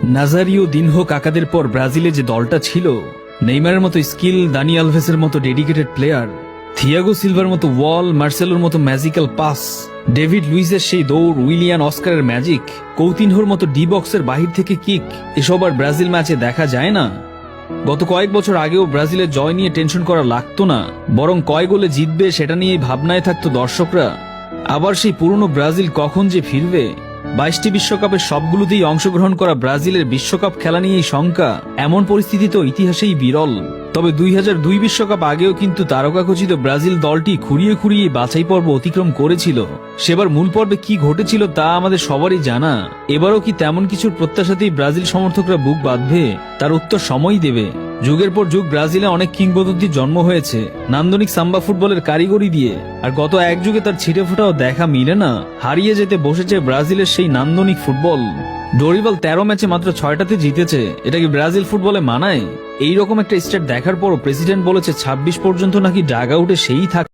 Nazario দিনহো কাকাদের পর ব্রাজিলে যে দলটা ছিল, নেইমারের মতো স্কিল, দানি আলভেসের মতো ডেডিকেটেড প্লেয়ার, থিয়াগো সিলভার মতো ওয়াল, মার্সেলোর মতো ম্যাজিক্যাল পাস, ডেভিড লুইসের সেই দৌড়, উইলিয়ান অস্কারের ম্যাজিক, কৌতিনহোর মতো ডি বক্সের বাহির থেকে কিক, এসব আর ব্রাজিল ম্যাচে দেখা যায় না। গত কয়েক বছর আগেও ব্রাজিলের জয় নিয়ে টেনশন করা লাগতো না, বরং কয় গোলে জিতবে সেটা নিয়েই ভাবনায় থাকতো দর্শকরা। আবার সেই পুরনো ব্রাজিল কখন যে ফিরবে? 22টি বিশ্বকাপের সবগুলোতেই অংশগ্রহণ করা ব্রাজিলের বিশ্বকাপ খেলা নিয়েই শঙ্কা। এমন পরিস্থিতি তো ইতিহাসেই বিরল। তবে 2002 বিশ্বকাপ আগেও কিন্তু তারকাখচিত ব্রাজিল দলটি খুঁড়িয়ে খুঁড়িয়ে বাছাই পর্ব অতিক্রম করেছিল। সেবার মূল পর্বে কি ঘটেছিল তা আমাদের সবারই জানা। এবারও কি তেমন কিছুর প্রত্যাশাতেই ব্রাজিল সমর্থকরা বুক বাঁধবে? তার উত্তর সময়ই দেবে। যুগের পর যুগ ব্রাজিলে অনেক কিংবদন্তির জন্ম হয়েছে নান্দনিক সাম্বা ফুটবলের কারিগরি দিয়ে, আর গত এক যুগে তার ছিটে ফোটাও দেখা মিলে না। হারিয়ে যেতে বসেছে ব্রাজিলের সেই নান্দনিক ফুটবল। ডোরিবাল 13 ম্যাচে মাত্র 6টাতে জিতেছে। এটা কি ব্রাজিল ফুটবলে মানায়? এইরকম একটা স্ট্যাট দেখার পরও প্রেসিডেন্ট বলেছে 26 পর্যন্ত নাকি ডাগ আউটে সেই থাক।